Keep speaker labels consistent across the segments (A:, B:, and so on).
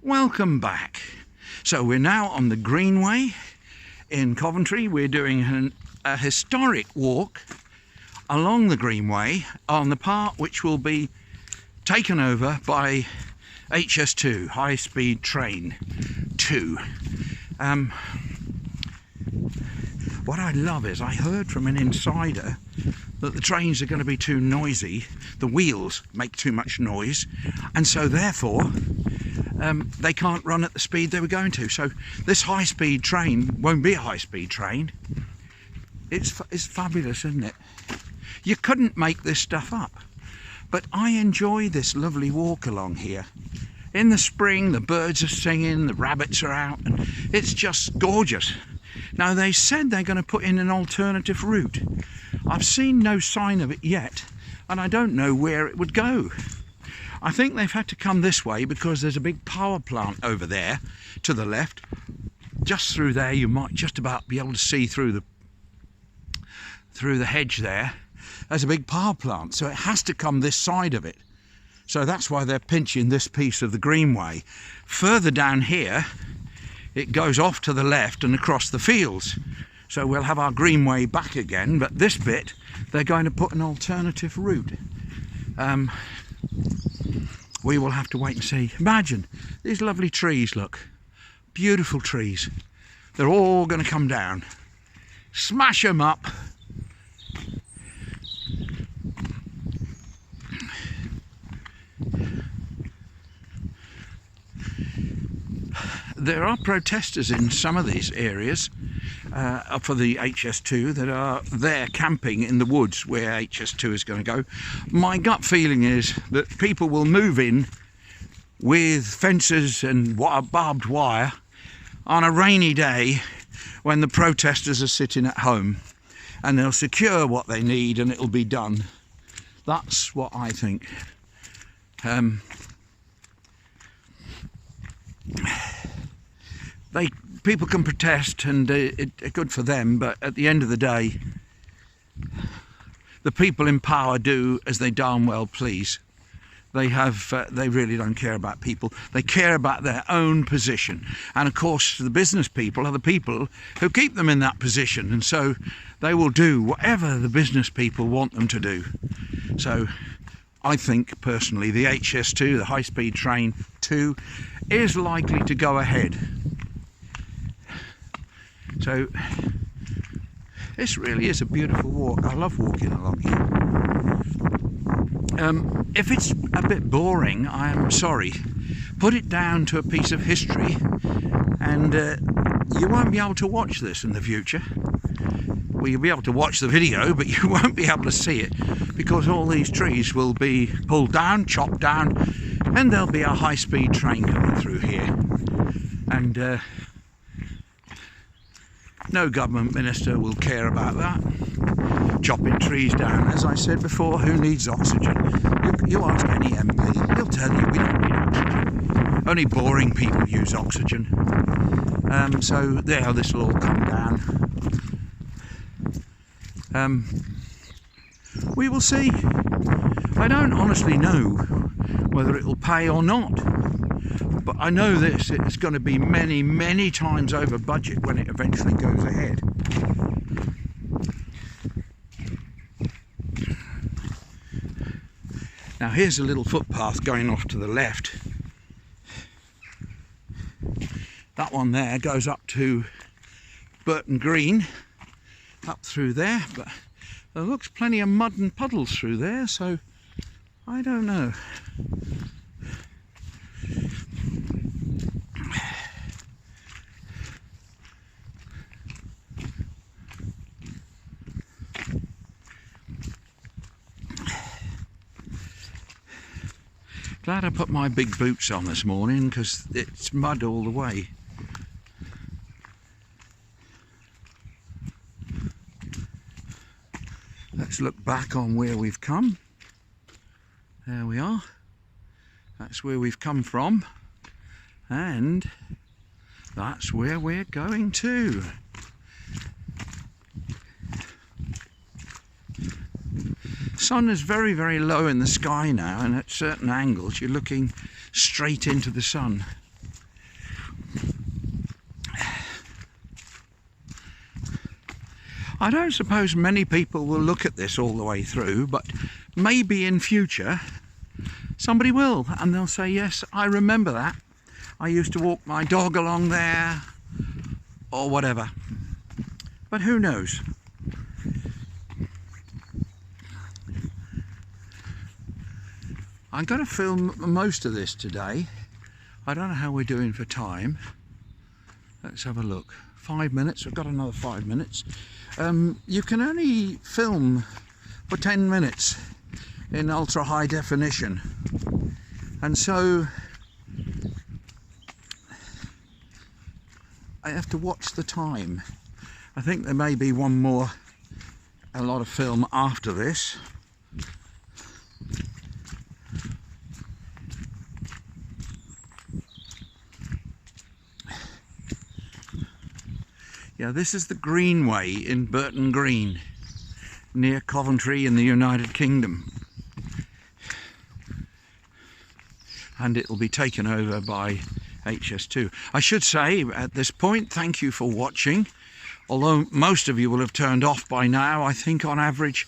A: Welcome back. So we're now on the Greenway in Coventry. We're doing a historic walk along the Greenway on the part which will be taken over by HS2, High Speed Train 2. What I love is I heard from an insider that the trains are going to be too noisy, the wheels make too much noise, and so therefore they can't run at the speed they were going to. So this high-speed train won't be a high-speed train. It's fabulous, isn't it? You couldn't make this stuff up. But I enjoy this lovely walk along here. In the spring, the birds are singing, the rabbits are out, and it's just gorgeous. Now, they said they're going to put in an alternative route. I've seen no sign of it yet, and I don't know where it would go. I think they've had to come this way because there's a big power plant over there to the left. Just through there, you might just about be able to see through the hedge there. There's a big power plant, so it has to come this side of it. So that's why they're pinching this piece of the Greenway. Further down here, it goes off to the left and across the fields. So we'll have our Greenway back again, but this bit, they're going to put an alternative route. We will have to wait and see. Imagine these lovely trees, look. Beautiful trees. They're all going to come down. Smash them up. There are protestors in some of these areas for the HS2 that are there camping in the woods where HS2 is going to go. My gut feeling is that people will move in with fences and barbed wire on a rainy day when the protestors are sitting at home, and they'll secure what they need and it'll be done. That's what I think. People can protest and it's good for them, but at the end of the day, the people in power do as they darn well please. They really don't care about people. They care about their own position. And of course, the business people are the people who keep them in that position. And so they will do whatever the business people want them to do. So I think personally, the HS2, the High Speed Train 2, is likely to go ahead. So this really is a beautiful walk. I love walking along here. If it's a bit boring, I am sorry. Put it down to a piece of history and you won't be able to watch this in the future. Well, you'll be able to watch the video, but you won't be able to see it because all these trees will be pulled down, chopped down, and there'll be a high-speed train coming through here. And no government minister will care about that. Chopping trees down, as I said before, who needs oxygen? You ask any MP, he'll tell you we don't need oxygen. Only boring people use oxygen. So there, this will all come down. We will see. I don't honestly know whether it will pay or not. But I know this, it's going to be many, many times over budget when it eventually goes ahead. Now here's a little footpath going off to the left. That one there goes up to Burton Green, up through there, but there looks plenty of mud and puddles through there, so I don't know. Glad I put my big boots on this morning because it's mud all the way. Let's look back on where we've come. There we are. That's where we've come from. And that's where we're going to. Sun is very, very low in the sky now, and at certain angles you're looking straight into the sun. I don't suppose many people will look at this all the way through, but maybe in future somebody will, and they'll say, yes, I remember that. I used to walk my dog along there, or whatever. But who knows? I'm going to film most of this today. I don't know how we're doing for time. Let's have a look. 5 minutes. We've got another 5 minutes. You can only film for 10 minutes in ultra high definition, and so I have to watch the time. I think there may be a lot of film after this. Yeah, this is the Greenway in Burton Green, near Coventry in the United Kingdom. And it'll be taken over by HS2. I should say at this point, thank you for watching. Although most of you will have turned off by now, I think on average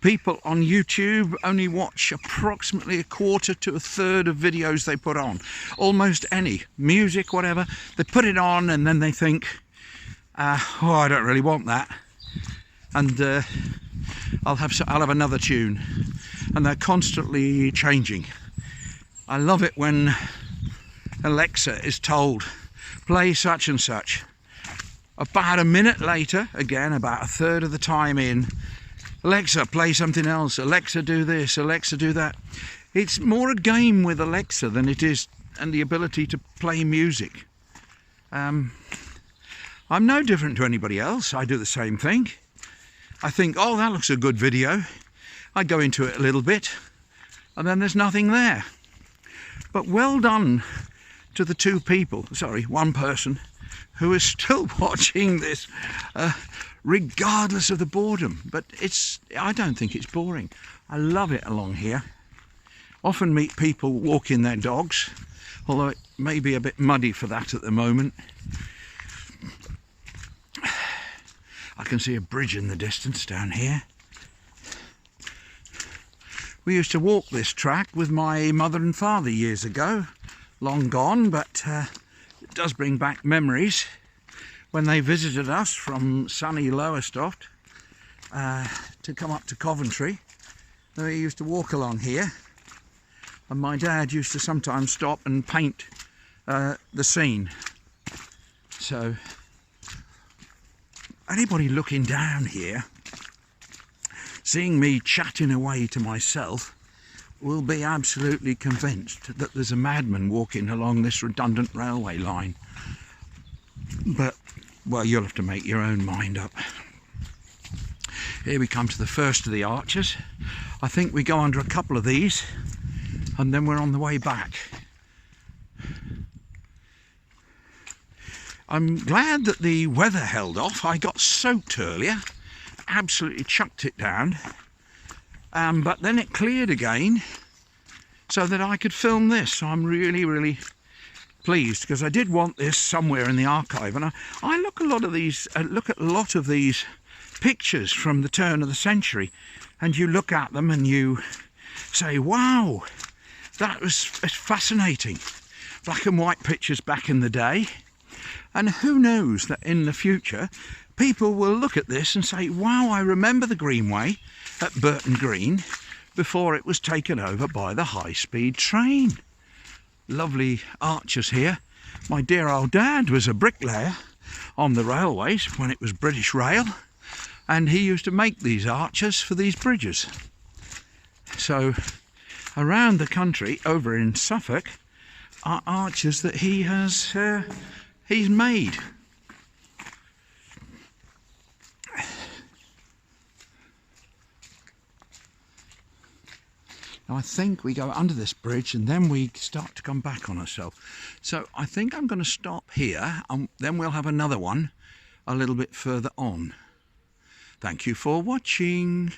A: people on YouTube only watch approximately a quarter to a third of videos they put on. Almost any music, whatever, they put it on and then they think, oh, I don't really want that, and I'll have another tune, and they're constantly changing. I love it when Alexa is told, play such and such. About a minute later, again about a third of the time in, Alexa, play something else. Alexa, do this. Alexa, do that. It's more a game with Alexa than it is and the ability to play music. I'm no different to anybody else. I do the same thing. I think, oh, that looks a good video. I go into it a little bit, and then there's nothing there. But well done to the one person, who is still watching this, regardless of the boredom. But I don't think it's boring. I love it along here. Often meet people walking their dogs, although it may be a bit muddy for that at the moment. I can see a bridge in the distance down here. We used to walk this track with my mother and father years ago, long gone, but it does bring back memories when they visited us from sunny Lowestoft to come up to Coventry. They used to walk along here, and my dad used to sometimes stop and paint the scene. So anybody looking down here, seeing me chatting away to myself, will be absolutely convinced that there's a madman walking along this redundant railway line. But, well, you'll have to make your own mind up. Here we come to the first of the arches. I think we go under a couple of these, and then we're on the way back. I'm glad that the weather held off. I got soaked earlier, absolutely chucked it down, but then it cleared again so that I could film this. So I'm really, really pleased, because I did want this somewhere in the archive. And I look at a lot of these pictures from the turn of the century, and you look at them and you say, wow, it's fascinating. Black and white pictures back in the day. And who knows that in the future people will look at this and say, wow, I remember the Greenway at Burton Green before it was taken over by the high-speed train. Lovely arches here. My dear old dad was a bricklayer on the railways when it was British Rail, and he used to make these arches for these bridges. So around the country, over in Suffolk, are arches that he's made. Now I think we go under this bridge and then we start to come back on ourselves. So I think I'm going to stop here, and then we'll have another one a little bit further on. Thank you for watching.